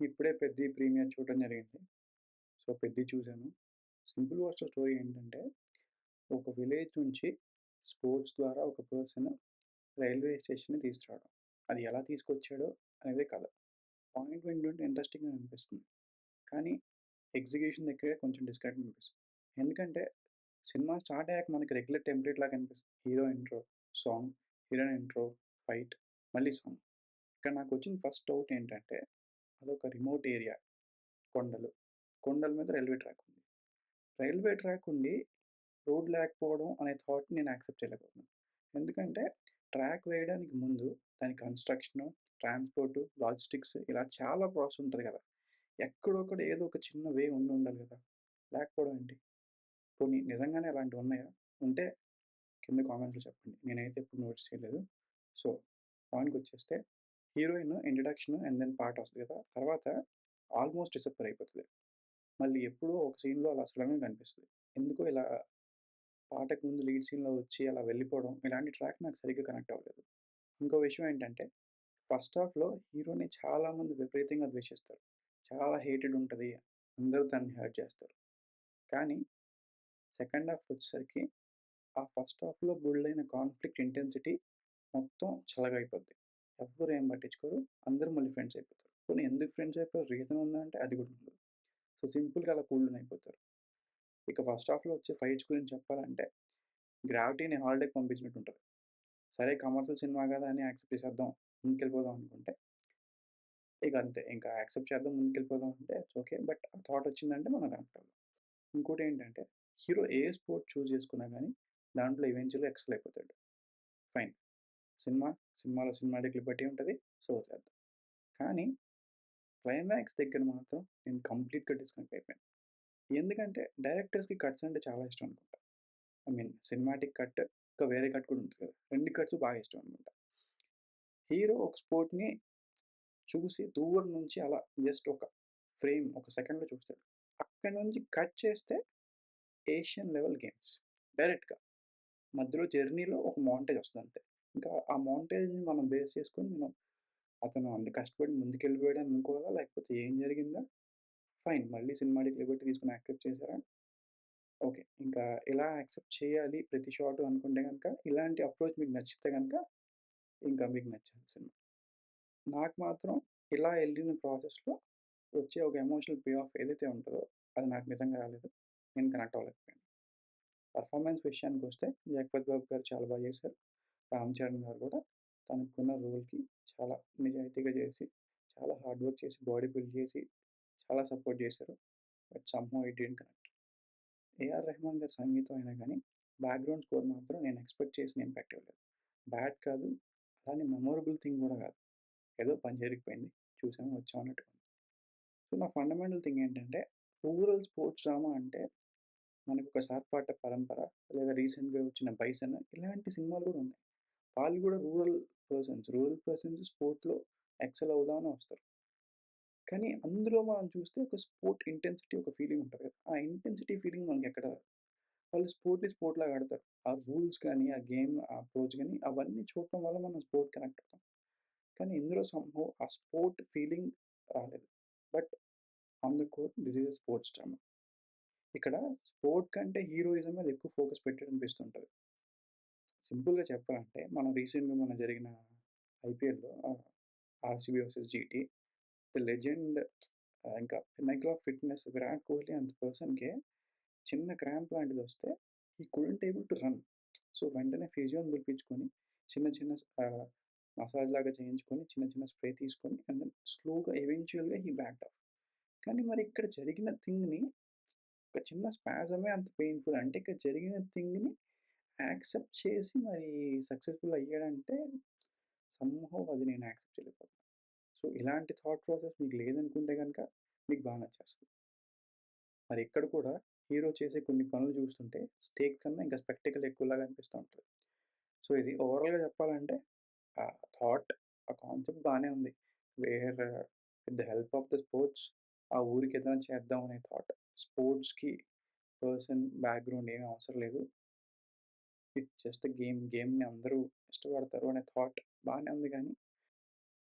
ఇప్పుడే 'పెద్ది' ప్రీమియర్ చూడడం జరిగింది. సో, 'పెద్ది' చూసాను. సింపుల్ వాస్‌తో స్టోరీ ఏంటంటే, ఒక విలేజ్ నుంచి స్పోర్ట్స్ ద్వారా ఒక పర్సన్ రైల్వే స్టేషన్‌ని తీసుకురావడం. అది ఎలా తీసుకొచ్చాడో అనేదే కథ. పాయింట్ వింటుంటే ఇంట్రెస్టింగ్‌గా అనిపిస్తుంది. కానీ ఎగ్జిక్యూషన్ దగ్గరే కొంచెం డిస్కరెక్ట్ అనిపిస్తుంది. ఎందుకంటే సినిమా స్టార్ట్ అయ్యాక మనకి రెగ్యులర్ టెంప్లేట్ లాగా అనిపిస్తుంది. Hero intro, song, heroine intro, fight, మళ్ళీ సాంగ్. ఇక్కడ నాకొచ్చిన ఫస్ట్ డౌట్ ఏంటంటే, అదొక రిమోట్ ఏరియా. కొండలు. కొండల మీద రైల్వే ట్రాక్ ఉంది. రైల్వే ట్రాక్ ఉండి రోడ్ లేకపోవడం అనే థాట్‌ని నేను యాక్సెప్ట్ చేయలేకపోతున్నాను. ఎందుకంటే ట్రాక్ వేయడానికి ముందు దాని కన్‌స్ట్రక్షను, ట్రాన్స్‌పోర్టు, లాజిస్టిక్స్ ఇలా చాలా ప్రాసెస్ ఉంటది కదా! ఎక్కడొక్కడ ఏదో ఒక చిన్న వే ఉండుండాలి గదా! లేకపోవడం ఏంటి? పోనీ నిజంగానే అలాంటివున్నాయా? ఉంటే కింద కామెంట్‌లో చెప్పండి. నేనైతే ఎప్పుడు నోటీస్ చేయలేదు. సో, పాయింట్‌కొచ్చేస్తే heroine introduction and then part వస్తది కదా! తర్వాత ఆల్‌మోస్ట్ డిసప్పేర్ అయిపోతది. మళ్ళీ ఎప్పుడో ఒక సీన్‌లో అలా సడెన్‌గా కనిపిస్తది. ఎందుకో ఇలా పాటకు ముందు లీడ్ సీన్‌లో వచ్చి అలా వెళ్ళిపోవడం, ఇలాంటి ట్రాక్ నాకు సరిగ్గా కనెక్ట్ అవ్వలేదు. ఇంకో విషయం ఏంటంటే, ఫస్ట్ హాఫ్‌లో హీరోని చాలామంది విపరీతంగా ద్వేషిస్తారు. చాలా హేటెడ్ ఉంటది. అందరూ తనని హర్ట్ చేస్తారు. కానీ సెకండ్ హాఫ్ వచ్చేసరికి ఆ ఫస్ట్ హాఫ్‌లో బిల్డ్ అయిన కాన్‌ఫ్లిక్ట్ ఇంటెన్సిటీ మొత్తం చల్లగా అయిపోద్ది. ఎవ్వరు ఏం పట్టించుకోరు. అందరూ మళ్ళీ ఫ్రెండ్స్ అయిపోతారు. పోనీ ఎందుకు ఫ్రెండ్స్ అయిపోయారు రీజన్ ఉందా అంటే అది కూడా ఉండదు. సో, సింపుల్‌గా అలా కూల్ డౌన్ అయిపోతారు. ఇక ఫస్ట్ హాఫ్‌లో వచ్చే ఫైట్స్ గురించి చెప్పాలంటే 'గ్రావిటీని' హాలిడేకి పంపించినట్టు ఉంటది. సరే కమర్షియల్ సినిమా గదా! అని యాక్సెప్ట్ చేసేద్దాం. ముందుకెళ్ళిపోదాం అనుకుంటే, ఇక అంతే. ఇంకా యాక్సెప్ట్ చేద్దాం ముందుకెళ్ళిపోదాం అంటే ఇట్స్ ఓకే. బట్ ఆ థాట్ వచ్చిందంటే మనం కనెక్ట్ అవ్వం. ఇంకోటేంటంటే హీరో ఏ స్పోర్ట్ చూజ్ చేసుకున్నా గానీ దాంట్లో ఈవెంచువల్‌గా ఎక్సెల్ అయిపోతాడు. ఫైన్. సినిమా, సినిమాలో సినిమాటిక్ లిబర్టీ ఉంటది. సో, వదిలేద్దాం. కానీ క్లైమాక్స్ దగ్గర మాత్రం నేను కంప్లీట్‌గా డిస్కనెక్ట్ అయిపోయాను. ఎందుకంటే డైరెక్టర్స్‌కి కట్స్ అంటే చాలా ఇష్టం అనుకుంటా. ఐ మీన్ సినిమాటిక్ కట్, ఇంకా వేరే కట్ కూడా ఉంటది కదా! 2 కట్స్ బాగా ఇష్టం అనమాట. హీరో ఒక స్పోర్ట్‌ని చూసి దూరం నుంచి అలా జస్ట్ ఒక ఫ్రేమ్, ఒక సెకండ్‌లో చూస్తాడు. అక్కడి నుంచి కట్ చేస్తే ఏషియన్ లెవెల్ గేమ్స్ డైరెక్ట్‌గా. మధ్యలో జర్నీలో ఒక మౌంటేజ్ వస్తదంతే. ఇంకా ఆ మౌంటేజ్‌ని మనం బేస్ చేసుకొని మనం అతను అంత కష్టపడి ముందుకెళ్ళిపోయాడని అనుకోవాలా? లేకపోతే ఏం జరిగిందా? ఫైన్. మళ్ళీ సినిమాటిక్ లిబర్టీ తీసుకొని యాక్సెప్ట్ చేసారా? ఓకే. ఇంకా ఇలా యాక్సెప్ట్ చేయాలి ప్రతి షాటు అనుకుంటే గనక, ఇలాంటి అప్రోచ్ మీకు నచ్చితే గనక, ఇంకా మీకు నచ్చాలి సినిమా. నాకు మాత్రం ఇలా ఎళ్ళిన ప్రాసెస్‌లో వచ్చే ఒక ఎమోషనల్ పే ఆఫ్ ఏదైతే ఉంటదో, అది నాకు నిజంగా రాలేదు. నేను కనెక్ట్ అవ్వలేకపోయాను. పెర్ఫార్మన్స్ విషయానికొస్తే 'జగపతి బాబు' గారు చాలా బా చేశారు. 'రామ్ చరణ్' గారు కూడా తనకున్న రోల్‌కి చాలా నిజాయితీగా చేసి, చాలా హార్డ్ వర్క్ చేసి, బాడీ బిల్డ్ చేసి, చాలా సపోర్ట్ చేశారు. But somehow it didn't connect. 'AR Rahman' గారి సంగీతం అయినా గానీ, బ్యాక్‌గ్రౌండ్ స్కోర్ మాత్రం నేను ఎక్స్‌పెక్ట్ చేసిన ఇంపాక్ట్ ఇవ్వలేదు. బ్యాడ్ కాదు, అలానే మెమరబుల్ థింగ్ గూడా గాదు. ఏదో పని జరిగిపోయింది. చూసాం, వచ్చాం అన్నట్టుగా ఉంది. సో, నా ఫండమెంటల్ థింగ్ ఏంటంటే, రూరల్ స్పోర్ట్స్ డ్రామా అంటే మనకొక 'సార్పాట పరంపర' లేదా రీసెంట్‌గా వచ్చిన 'బైసన్' ఇలాంటి సినిమాలు గూడా ఉన్నాయి. వాళ్ళు గూడా రూరల్ పర్సన్స్ స్పోర్ట్‌లో ఎక్సెల్ అవుదామని వస్తారు. కానీ అందులో మనం చూస్తే ఒక స్పోర్ట్ ఇంటెన్సిటీ ఒక ఫీలింగ్ ఉంటది కదా! ఆ ఇంటెన్సిటీ ఫీలింగ్ మనకెక్కడ రాదు. వాళ్ళు స్పోర్ట్‌ని స్పోర్ట్‌లాగా ఆడతారు. ఆ రూల్స్ గాని, ఆ గేమ్ ఆ అప్రోచ్ గాని అవన్నీ చూడటం వల్ల మనం స్పోర్ట్ కనెక్ట్ అవుతాం. కానీ ఇందులో సమ్‌హౌ ఆ స్పోర్ట్ ఫీలింగ్ రాలేదు. But on the core this is a sports drama. ఇక్కడ స్పోర్ట్ కంటే హీరోయిజం మీద ఎక్కువ ఫోకస్ పెట్టాడనిపిస్తుంటది. సింపుల్‌గా చెప్పాలంటే మనం రీసెంట్‌గా మొన్న జరిగిన ఐపీఎల్‌లో RCB versus GT the legend ఇంకా pinnacle of fitness Virat Kohli అంత పర్సన్‌కే చిన్న క్రాంప్ లాంటిదొస్తే he couldn't able to run. So, వెంటనే ఫిజియోని పిలిపించుకొని చిన్న చిన్న మసాజ్ లాగా చేయించుకొని, చిన్న చిన్న స్ప్రే తీసుకొని అండ్ దెన్ స్లోగా ఎవెన్చుయల్‌గా హి బ్యాక్డ్ ఆఫ్. కానీ మరి ఇక్కడ జరిగిన థింగ్‌ని ఒక చిన్న స్పాజమే అంత పెయిన్‌ఫుల్ అంటే ఇక్కడ జరిగిన థింగ్‌ని యాక్సెప్ట్ చేసి మరి సక్సెస్‌ఫుల్ అయ్యాడంటే సమ్‌హౌ అది నేను యాక్సెప్ట్ చేయలేకపోతున్నా. సో, ఇలాంటి థాట్ ప్రాసెస్ మీకు లేదనుకుంటే గనక మీకు బా నచ్చేస్తది. మరి ఇక్కడ కూడా హీరో చేసే కొన్ని పనులు చూస్తుంటే స్టేక్ కన్నా ఇంకా స్పెక్టాకల్ ఎక్కువలాగా అనిపిస్తా ఉంటది. సో, ఇది ఓవరాల్‌గా చెప్పాలంటే ఆ థాట్, ఆ కాన్సెప్ట్ బానే ఉంది. Where with the help of the sports ఆ ఊరికి ఏదైనా చేద్దాం అనే థాట్. స్పోర్ట్స్‌కి పర్సన్ బ్యాక్‌గ్రౌండ్ ఏమి అవసరం లేదు. It's just a game. గేమ్‌ని అందరూ ఇష్టపడతారు అనే థాట్ బానే ఉంది గానీ,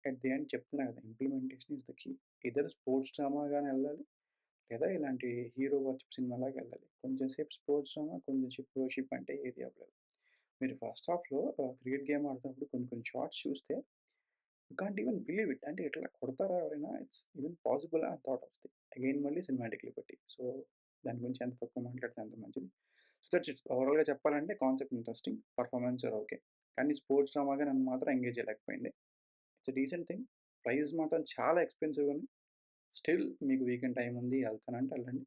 ఎట్ ది ఎండ్ చెప్తున్నా కదా! Implementation is the key. Either sports drama గాని ఎళ్ళాలి, లేదా ఇలాంటి హీరో వర్షిప్ సినిమాలాగా ఎళ్ళాలి. కొంచెం సేపు స్పోర్ట్స్ డ్రామా, కొంచెం సేపు వర్షిప్ అంటే ఏది అవ్వలేదు. మీరు ఫస్ట్ హాఫ్‌లో క్రికెట్ గేమ్ ఆడుతున్నప్పుడు కొన్ని కొన్ని షాట్స్ చూస్తే you can't even believe it. అంటే ఇట్లా కొడతారా ఎవరైనా? ఇట్స్ ఈవెన్ పాసిబులా అని థాట్ వస్తాయి. అగైన్ మళ్ళీ సినిమాటిక్ లిబర్టీ. సో, దాని గురించి ఎంత తక్కువ మాట్లాడితే అంత మంచిది. So, that's it. ఓవరాల్‌గా చెప్పాలంటే concept interesting. Performance are okay. కానీ స్పోర్ట్స్ డ్రామాగా నన్ను మాత్రం ఎంగేజ్ చేయలేకపోయింది. It's a decent thing. Price మాత్రం చాలా ఎక్స్‌పెన్సివ్ ఉంది. స్టిల్ మీకు వీకెండ్ టైమ్ ఉంది ఎళ్తానంటే ఎళ్ళండి.